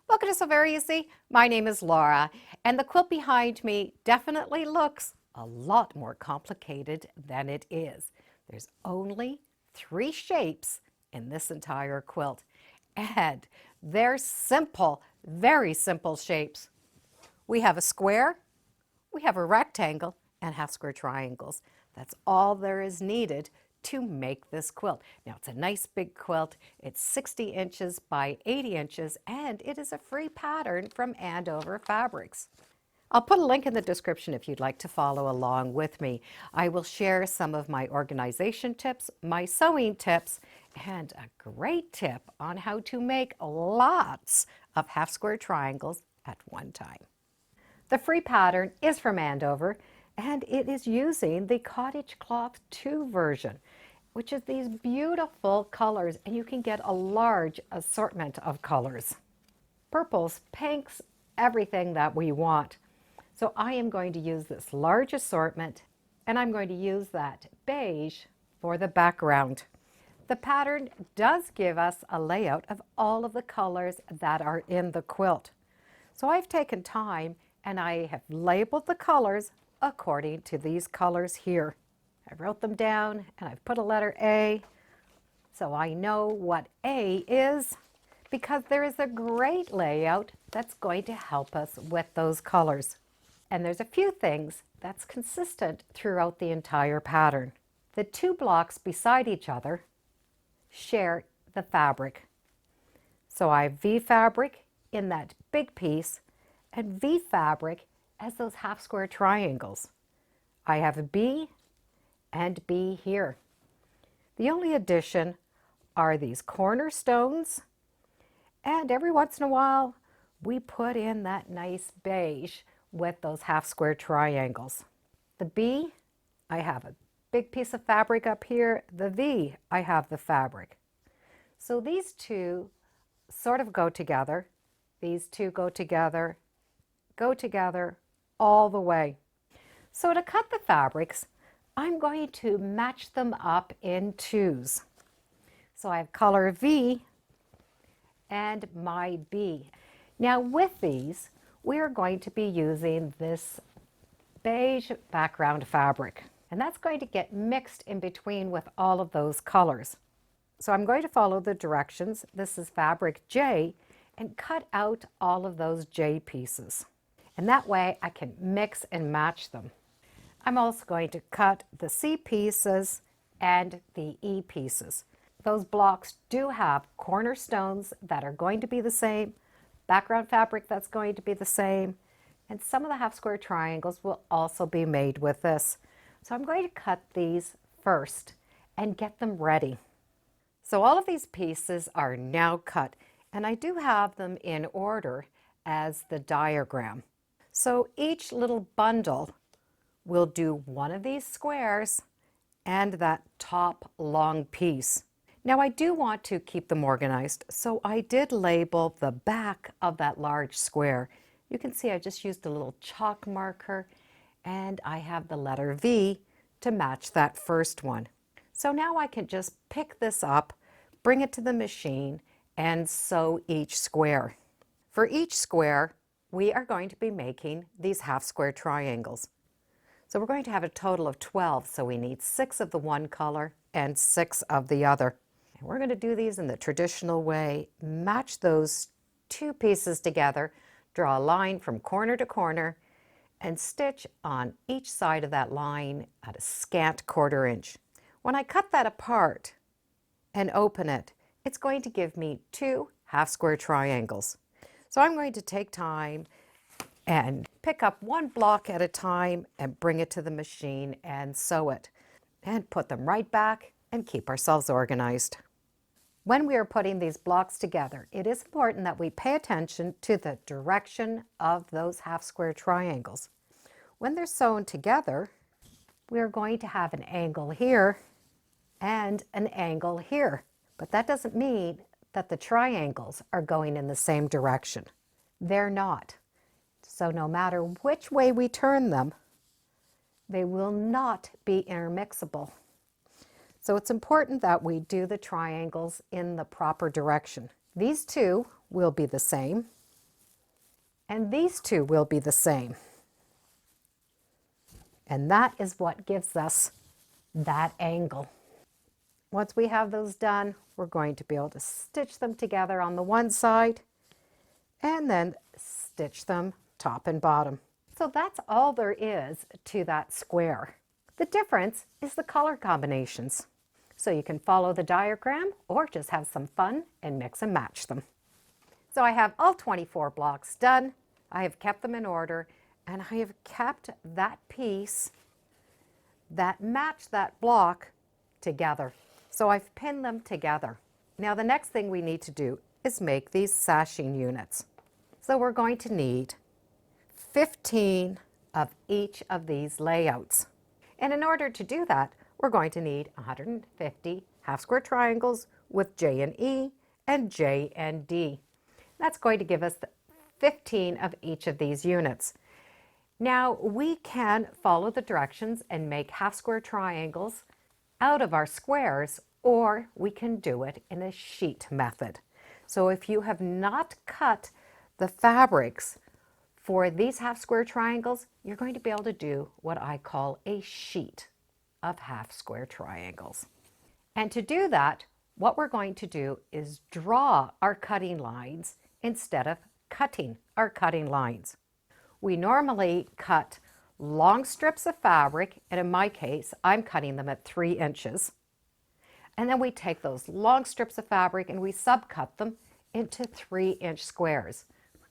Welcome to SewVeryEasy. My name is Laura, and the quilt behind me definitely looks a lot more complicated than it is. There's only 3 shapes in this entire quilt, and they're simple, very simple shapes. We have a square, we have a rectangle, and half square triangles. That's all there is needed to make this quilt. Now, it's a nice big quilt. It's 60 inches by 80 inches, and it is a free pattern from Andover Fabrics. I'll put a link in the description if you'd like to follow along with me. I will share some of my organization tips, my sewing tips, and a great tip on how to make lots of half square triangles at one time. The free pattern is from Andover, and it is using the Cottage Cloth 2 version, which is these beautiful colors, and you can get a large assortment of colors. Purples, pinks, everything that we want. So I am going to use this large assortment, and I'm going to use that beige for the background. The pattern does give us a layout of all of the colors that are in the quilt. So I've taken time and I have labeled the colors according to these colors here. I wrote them down and I've put a letter A so I know what A is, because there is a great layout that's going to help us with those colors. And there's a few things that's consistent throughout the entire pattern. The 2 blocks beside each other share the fabric. So I have V fabric in that big piece and V fabric as those half square triangles. I have a B and B here. The only addition are these cornerstones, and every once in a while we put in that nice beige with those half square triangles. The B, I have a big piece of fabric up here. The V, I have the fabric. So these two sort of go together. These two go together all the way. So to cut the fabrics, I'm going to match them up in 2s. So I have color V and my B. Now with these, we are going to be using this beige background fabric, and that's going to get mixed in between with all of those colors. So I'm going to follow the directions. This is fabric J, and cut out all of those J pieces. And that way I can mix and match them. I'm also going to cut the C pieces and the E pieces. Those blocks do have cornerstones that are going to be the same, background fabric that's going to be the same, and some of the half square triangles will also be made with this. So I'm going to cut these first and get them ready. So all of these pieces are now cut, and I do have them in order as the diagram. So each little bundle will do one of these squares and that top long piece. Now I do want to keep them organized, so I did label the back of that large square. You can see I just used a little chalk marker, and I have the letter V to match that first one. So now I can just pick this up, bring it to the machine, and sew each square. For each square, we are going to be making these half square triangles. So we're going to have a total of 12, so we need 6 of the one color and 6 of the other. And we're going to do these in the traditional way, match those 2 pieces together, draw a line from corner to corner, and stitch on each side of that line at a scant 1/4 inch. When I cut that apart and open it, it's going to give me 2 half square triangles. So I'm going to take time and pick up 1 block at a time and bring it to the machine and sew it and put them right back and keep ourselves organized. When we are putting these blocks together, it is important that we pay attention to the direction of those half square triangles. When they're sewn together, we are going to have an angle here and an angle here, but that doesn't mean that the triangles are going in the same direction. They're not. So no matter which way we turn them, they will not be intermixable. So it's important that we do the triangles in the proper direction. These 2 will be the same. And these two will be the same. And that is what gives us that angle. Once we have those done, we're going to be able to stitch them together on the one side and then stitch them top and bottom. So that's all there is to that square. The difference is the color combinations. So you can follow the diagram or just have some fun and mix and match them. So I have all 24 blocks done. I have kept them in order, and I have kept that piece that matched that block together. So I've pinned them together. Now the next thing we need to do is make these sashing units. So we're going to need 15 of each of these layouts. And in order to do that, we're going to need 150 half square triangles with J and E and J and D. That's going to give us 15 of each of these units. Now we can follow the directions and make half square triangles out of our squares, or we can do it in a sheet method. So if you have not cut the fabrics for these half square triangles, you're going to be able to do what I call a sheet of half square triangles. And to do that, what we're going to do is draw our cutting lines instead of cutting our cutting lines. We normally cut long strips of fabric, and in my case, I'm cutting them at 3 inches. And then we take those long strips of fabric and we subcut them into 3-inch squares.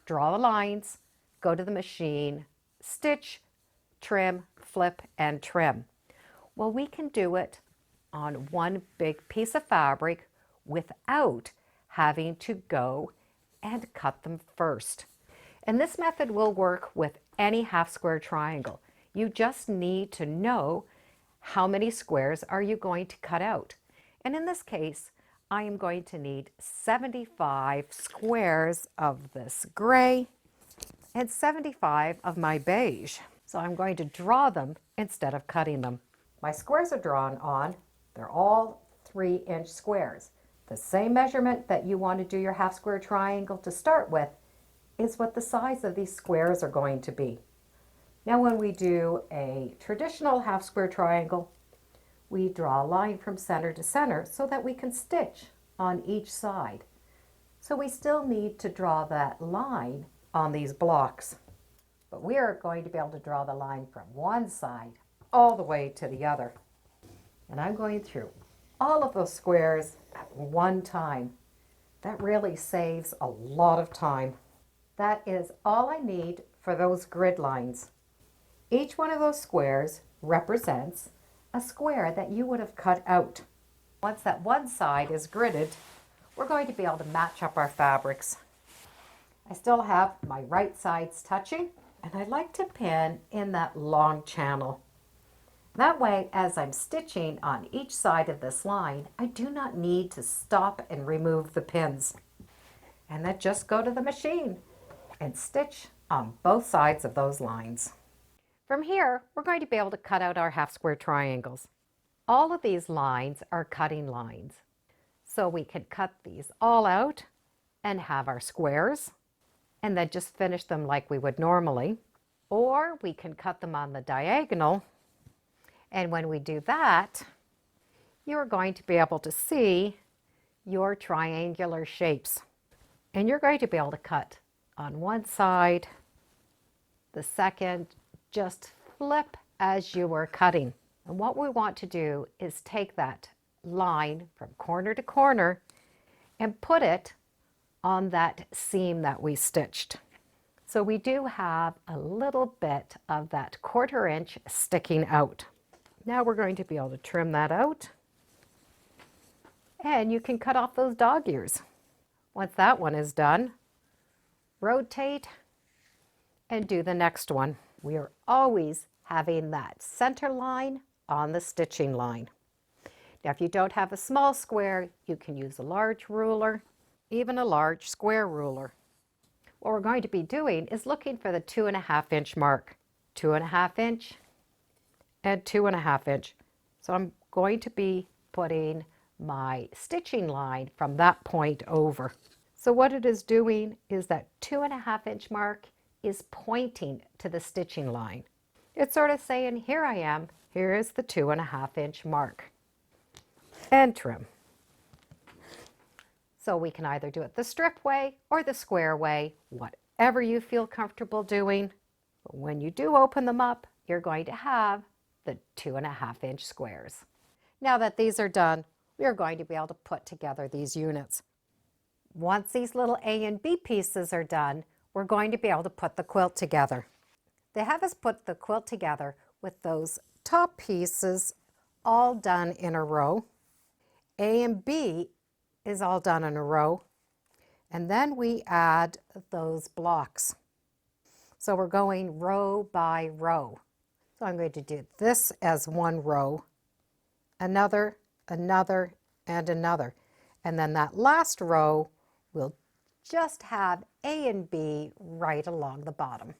Draw the lines, go to the machine, stitch, trim, flip, and trim. Well, we can do it on one big piece of fabric without having to go and cut them first. And this method will work with any half square triangle. You just need to know how many squares are you going to cut out. And in this case, I am going to need 75 squares of this gray and 75 of my beige. So I'm going to draw them instead of cutting them. My squares are drawn on. They're all 3-inch squares. The same measurement that you want to do your half square triangle to start with is what the size of these squares are going to be. Now when we do a traditional half square triangle, we draw a line from center to center so that we can stitch on each side. So we still need to draw that line on these blocks. But we are going to be able to draw the line from one side all the way to the other. And I'm going through all of those squares at one time. That really saves a lot of time. That is all I need for those grid lines. Each one of those squares represents a square that you would have cut out. Once that one side is gridded, we're going to be able to match up our fabrics. I still have my right sides touching, and I like to pin in that long channel. That way, as I'm stitching on each side of this line, I do not need to stop and remove the pins. And then just go to the machine and stitch on both sides of those lines. From here, we're going to be able to cut out our half square triangles. All of these lines are cutting lines. So we can cut these all out and have our squares and then just finish them like we would normally. Or we can cut them on the diagonal. And when we do that, you're going to be able to see your triangular shapes. And you're going to be able to cut on one side, the second, just flip as you were cutting. And what we want to do is take that line from corner to corner and put it on that seam that we stitched. So we do have a little bit of that 1/4 inch sticking out. Now we're going to be able to trim that out. And you can cut off those dog ears. Once that one is done, rotate and do the next one. We are always having that center line on the stitching line. Now if you don't have a small square, you can use a large ruler, even a large square ruler. What we're going to be doing is looking for the 2.5 inch mark. 2.5 inch and 2.5 inch. So I'm going to be putting my stitching line from that point over. So what it is doing is that 2.5 inch mark is pointing to the stitching line. It's sort of saying, here I am, here is the 2.5-inch mark. And trim. So we can either do it the strip way or the square way, whatever you feel comfortable doing. But when you do open them up, you're going to have the 2.5-inch squares. Now that these are done, we are going to be able to put together these units. Once these little A and B pieces are done, we're going to be able to put the quilt together. They have us put the quilt together with those top pieces all done in a row. A and B is all done in a row. And then we add those blocks. So we're going row by row. So I'm going to do this as one row, another, another, and another. And then that last row will just have A and B right along the bottom.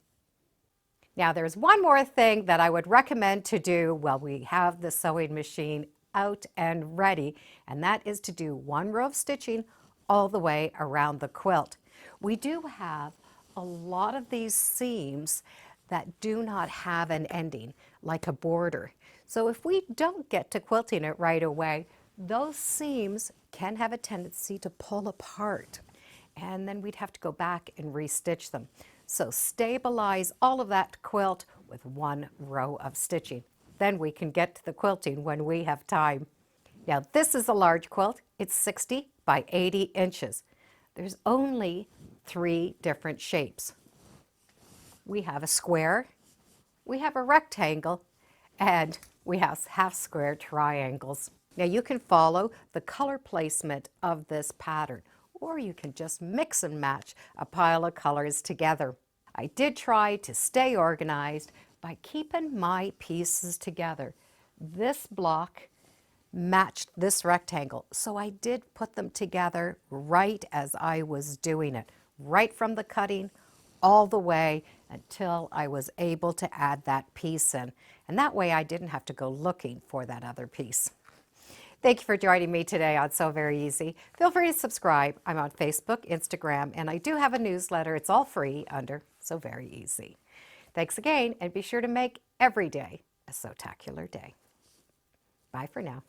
Now there's one more thing that I would recommend to do while we have the sewing machine out and ready, and that is to do one row of stitching all the way around the quilt. We do have a lot of these seams that do not have an ending, like a border. So if we don't get to quilting it right away, those seams can have a tendency to pull apart, and then we'd have to go back and restitch them. So stabilize all of that quilt with one row of stitching. Then we can get to the quilting when we have time. Now this is a large quilt. It's 60 by 80 inches. There's only 3 different shapes. We have a square, we have a rectangle, and we have half square triangles. Now you can follow the color placement of this pattern, or you can just mix and match a pile of colors together. I did try to stay organized by keeping my pieces together. This block matched this rectangle, so I did put them together right as I was doing it, right from the cutting all the way until I was able to add that piece in. And that way I didn't have to go looking for that other piece. Thank you for joining me today on Sew Very Easy. Feel free to subscribe. I'm on Facebook, Instagram, and I do have a newsletter. It's all free under Sew Very Easy. Thanks again, and be sure to make every day a Sewtacular day. Bye for now.